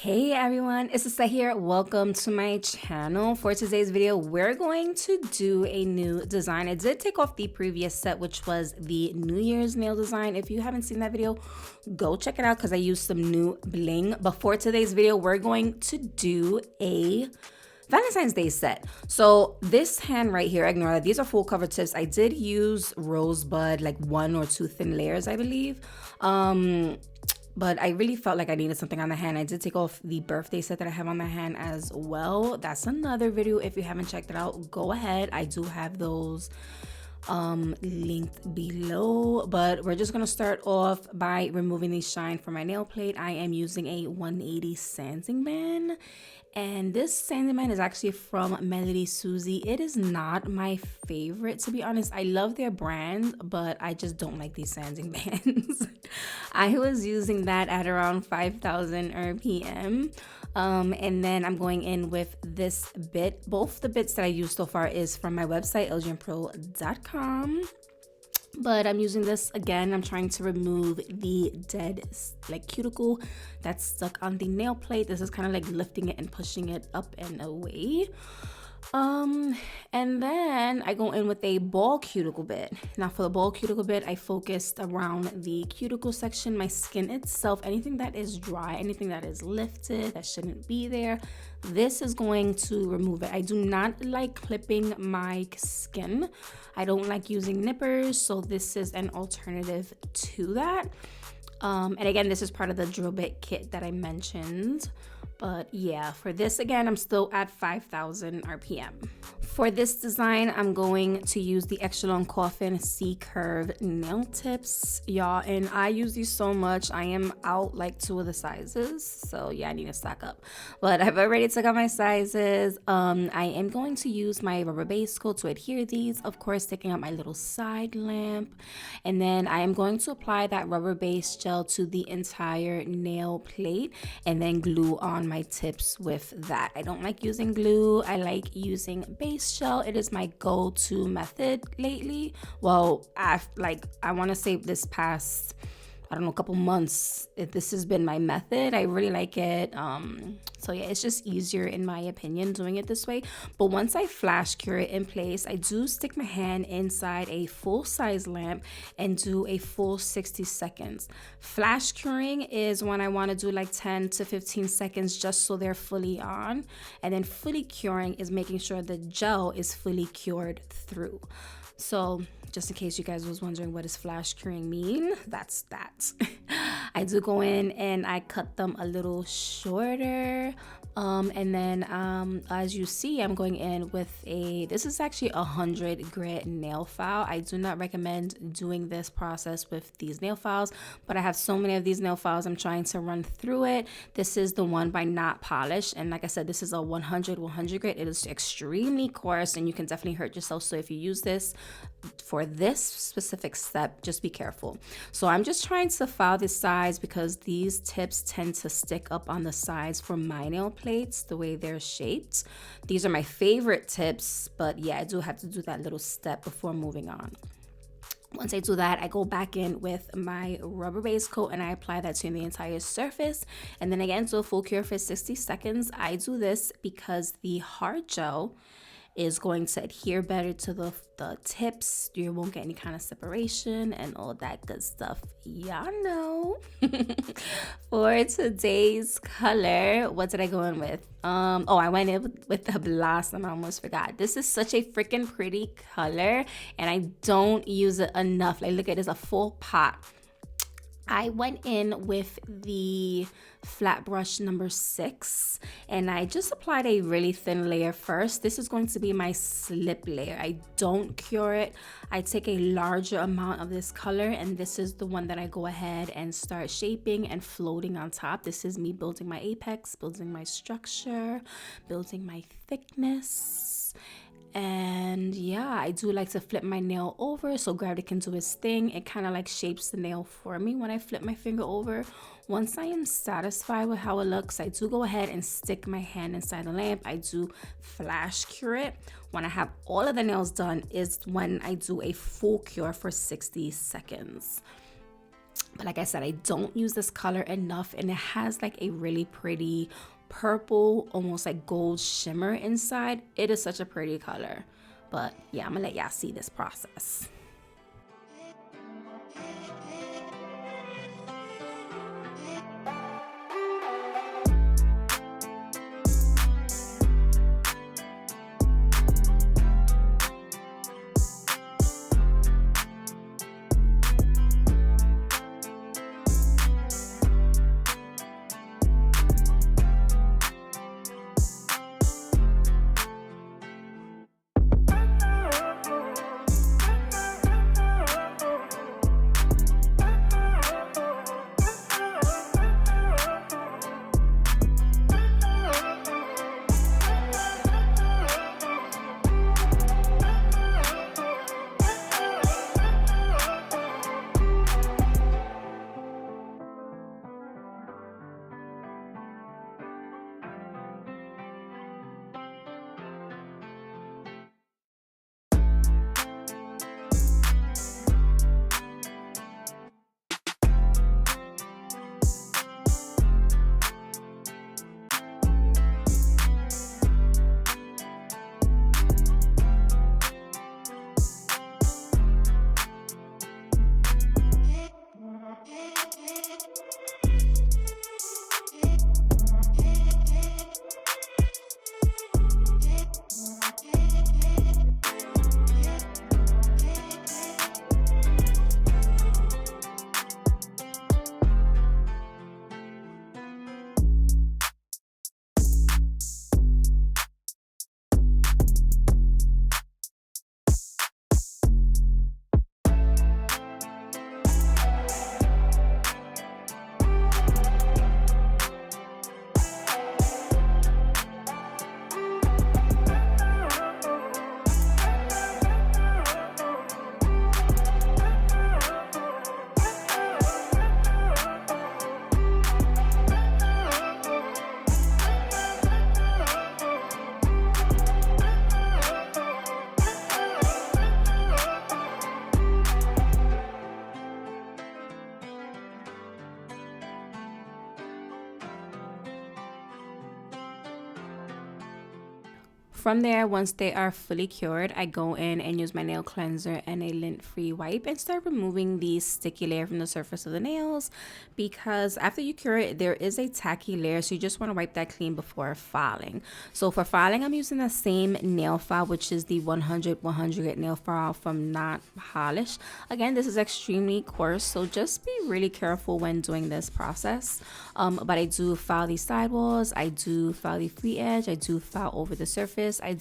Hey everyone, it's Lissette here. Welcome to my channel. For today's video, we're going to do a new design. I did take off the previous set, which was the New Year's nail design. If you haven't seen that video, go check it out because I used some new bling. But for today's video, we're going to do a Valentine's Day set. So this hand right here, ignore that. These are full cover tips. I did use rosebud, like 1 or 2 thin layers, I believe. But I really felt like I needed something on the hand. I did take off the birthday set that I have on the hand as well. That's another video. If you haven't checked it out, go ahead. I do have those linked below, but we're just gonna start off by removing the shine from my nail plate. I am using a 180 sanding band, and this sanding band is actually from Melody Susie. It is not my favorite, to be honest. I love their brand, but I just don't like these sanding bands. I was using that at around 5,000 RPM. And then I'm going in with this bit. Both the bits that I used so far is from my website, LGNPro.com. But I'm using this again. I'm trying to remove the dead cuticle that's stuck on the nail plate. This is kind of like lifting it and pushing it up and away. And then I go in with a ball cuticle bit. Now for the ball cuticle bit, I focused around the cuticle section, my skin itself, anything that is dry, anything that is lifted, that shouldn't be there. This is going to remove it. I do not like clipping my skin. I don't like using nippers, so this is an alternative to that. And again, this is part of the drill bit kit that I mentioned. But yeah, for this again, I'm still at 5,000 RPM. For this design, I'm going to use the extra long coffin C-curve nail tips, y'all. And I use these so much. I am out like 2 of the sizes. So yeah, I need to stack up. But I've already took out my sizes. I am going to use my rubber base coat to adhere these. Of course, taking out my little side lamp. And then I am going to apply that rubber base gel to the entire nail plate and then glue on my tips with that. I don't like using glue. I like using base gel. It is my go-to method lately. Well, I want to say this past, I don't know, a couple months, this has been my method. I really like it. So yeah, it's just easier in my opinion doing it this way. But once I flash cure it in place, I do stick my hand inside a full size lamp and do a full 60 seconds. Flash curing is when I want to do like 10 to 15 seconds just so they're fully on. And then fully curing is making sure the gel is fully cured through. So just in case you guys was wondering what does flash curing mean, that's that. I do go in and I cut them a little shorter. And then as you see, I'm going in with this is actually 100 grit nail file. I do not recommend doing this process with these nail files, but I have so many of these nail files. I'm trying to run through it. This is the one by Not Polish. And like I said, this is a 100 grit. It is extremely coarse and you can definitely hurt yourself. So if you use this for this specific step, just be careful. So I'm just trying to file this size because these tips tend to stick up on the sides for my nail plates, the way they're shaped. These are my favorite tips, but yeah, I do have to do that little step before moving on. Once I do that, I go back in with my rubber base coat and I apply that to the entire surface. And then again, do a full cure for 60 seconds. I do this because the hard gel is going to adhere better to the tips. You won't get any kind of separation and all that good stuff. Y'all know. For today's color, what did I go in with? I went in with the Blossom. I almost forgot. This is such a freaking pretty color and I don't use it enough. Like, look at it, it's a full pot. I went in with the flat brush number 6 and I just applied a really thin layer first. This is going to be my slip layer. I don't cure it. I take a larger amount of this color and this is the one that I go ahead and start shaping and floating on top. This is me building my apex, building my structure, building my thickness. And yeah, I do like to flip my nail over so gravity can do its thing. It kind of like shapes the nail for me when I flip my finger over. Once I am satisfied with how it looks, I do go ahead and stick my hand inside the lamp. I do flash cure it. When I have all of the nails done is when I do a full cure for 60 seconds. But like I said, I don't use this color enough, and it has like a really pretty purple, almost like gold shimmer inside. It is such a pretty color. But yeah, I'm gonna let y'all see this process. From there, once they are fully cured, I go in and use my nail cleanser and a lint-free wipe and start removing the sticky layer from the surface of the nails, because after you cure it, there is a tacky layer, so you just want to wipe that clean before filing. So for filing, I'm using the same nail file, which is the 100 nail file from Not Polish. Again, this is extremely coarse, so just be really careful when doing this process. But I do file the sidewalls, I do file the free edge, I do file over the surface. I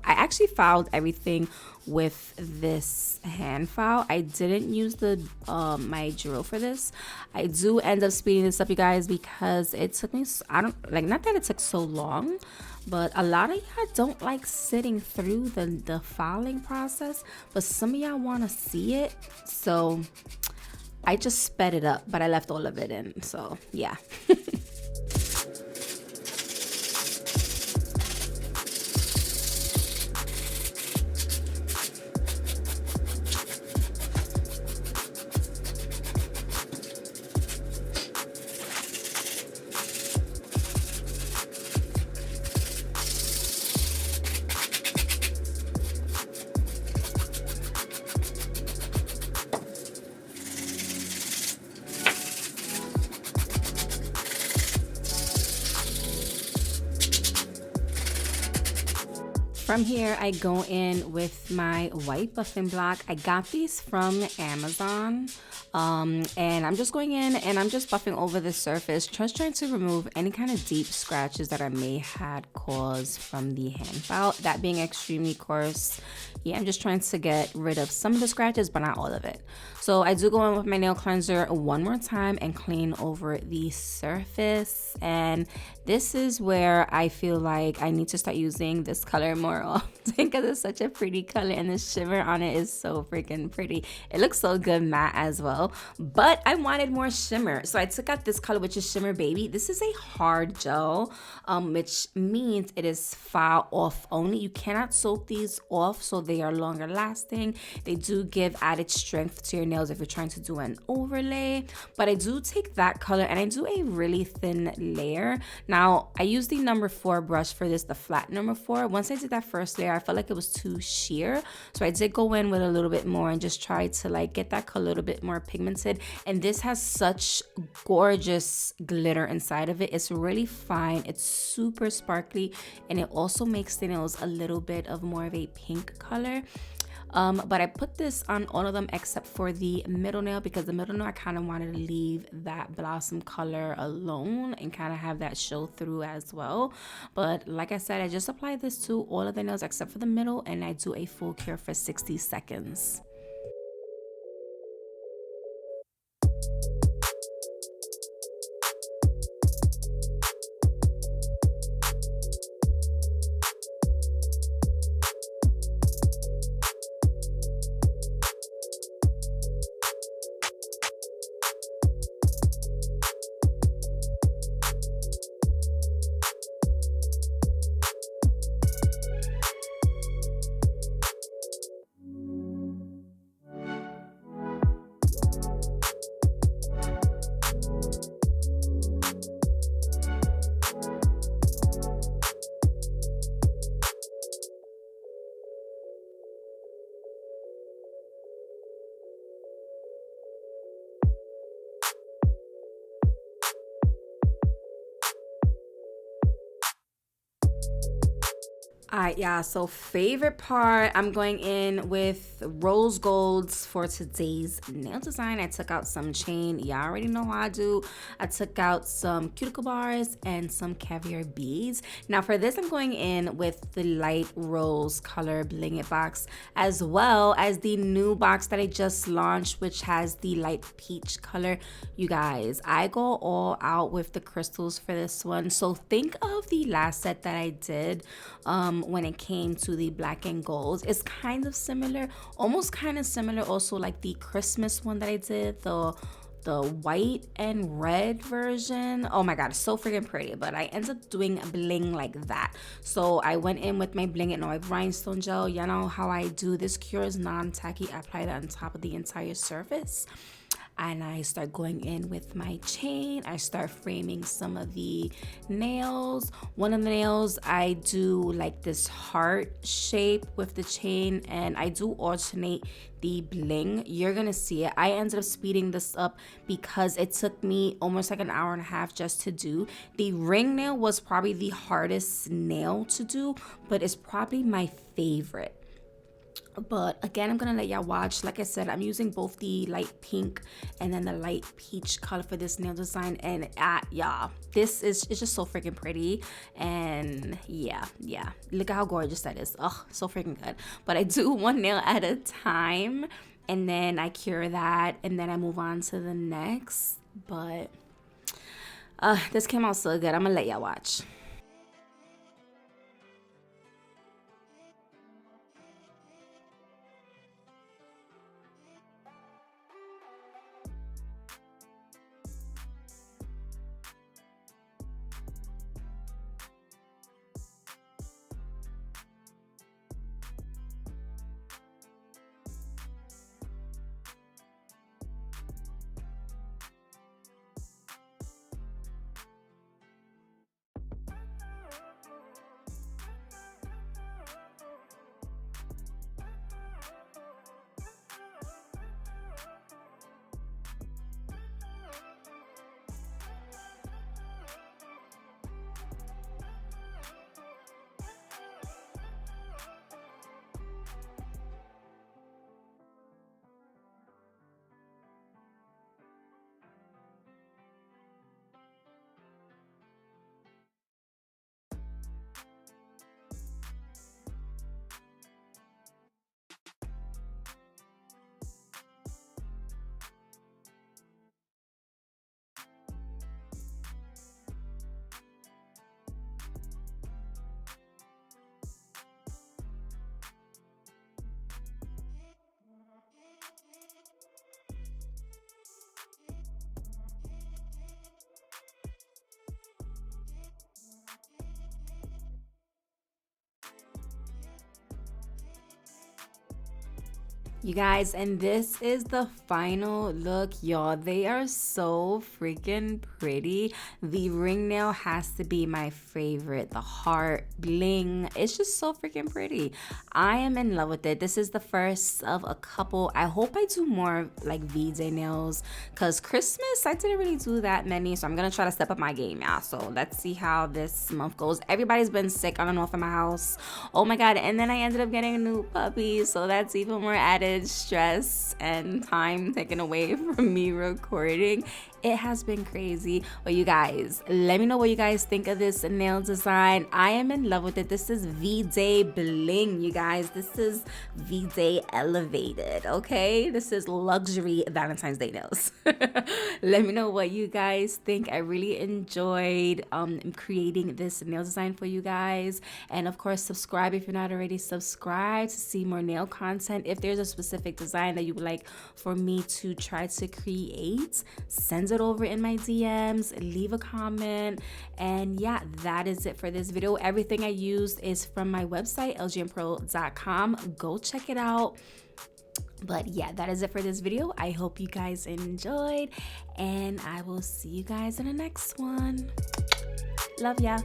actually filed everything with this hand file. I didn't use the my drill for this. I do end up speeding this up, you guys, because it took me, not that it took so long, but a lot of y'all don't like sitting through the filing process, but some of y'all want to see it, so I just sped it up, but I left all of it in, so yeah. From here, I go in with my white buffing block. I got these from Amazon. And I'm just going in and I'm just buffing over the surface, just trying to remove any kind of deep scratches that I may had caused from the hand file. That being extremely coarse, yeah, I'm just trying to get rid of some of the scratches, but not all of it. So I do go in with my nail cleanser one more time and clean over the surface. And this is where I feel like I need to start using this color more often because it's such a pretty color and the shimmer on it is so freaking pretty. It looks so good matte as well. gel, but I wanted more shimmer. So I took out this color, which is Shimmer Baby. This is a hard gel, which means it is file off only. You cannot soak these off, so they are longer lasting. They do give added strength to your nails if you're trying to do an overlay. But I do take that color and I do a really thin layer. Now, I use the number 4 brush for this, the flat number 4. Once I did that first layer, I felt like it was too sheer. So I did go in with a little bit more and just try to like get that color a little bit more pigmented. And this has such gorgeous glitter inside of it. It's really fine. It's super sparkly, and it also makes the nails a little bit of more of a pink color. But I put this on all of them except for the middle nail, because the middle nail I kind of wanted to leave that blossom color alone and kind of have that show through as well. But like I said, I just apply this to all of the nails except for the middle, and I do a full cure for 60 seconds. All right, yeah, so favorite part, I'm going in with rose golds for today's nail design. I took out some chain. Y'all already know how I do. I took out some cuticle bars and some caviar beads. Now for this, I'm going in with the light rose color Bling It box, as well as the new box that I just launched, which has the light peach color. You guys, I go all out with the crystals for this one. So think of the last set that I did, when it came to the black and gold. It's kind of similar, almost kind of similar also like the Christmas one that I did, the white and red version. Oh my god, it's so freaking pretty. But I ended up doing a bling like that. So I went in with my Bling It No rhinestone gel. You know how I do. This cure is non-tacky. I apply that on top of the entire surface, and I start going in with my chain. I start framing some of the nails. One of the nails, I do like this heart shape with the chain, and I do alternate the bling. You're gonna see it. I ended up speeding this up because it took me almost like an hour and a half just to do. The ring nail was probably the hardest nail to do, but it's probably my favorite. But again, I'm gonna let y'all watch. Like I said, I'm using both the light pink and then the light peach color for this nail design, and y'all, this is, it's just so freaking pretty. And yeah, look at how gorgeous that is. Oh, so freaking good. But I do one nail at a time, and then I cure that, and then I move on to the next. But this came out so good. I'm gonna let y'all watch. You guys, and this is the final look, y'all. They are so freaking pretty. The ring nail has to be my favorite. The heart bling, it's just so freaking pretty. I am in love with it. This is the first of a couple. I hope I do more like Vday nails, because Christmas I didn't really do that many, so I'm gonna try to step up my game, y'all. So let's see how this month goes. Everybody's been sick on and off in my house. Oh my god, and then I ended up getting a new puppy, so that's even more added stress and time taken away from me recording. It has been crazy. But you guys, let me know what you guys think of this nail design. I am in love with it. This is Vday Bling, you guys. This is Vday elevated, okay? This is luxury Valentine's Day nails. Let me know what you guys think. I really enjoyed creating this nail design for you guys. And of course, subscribe if you're not already subscribed to see more nail content. If there's a specific design that you would like for me to try to create, send it over in my DMs, leave a comment. And yeah, that is it for this video. Everything I used is from my website, LGNPro.com. Go check it out. But yeah, that is it for this video. I hope you guys enjoyed, and I will see you guys in the next one. Love ya.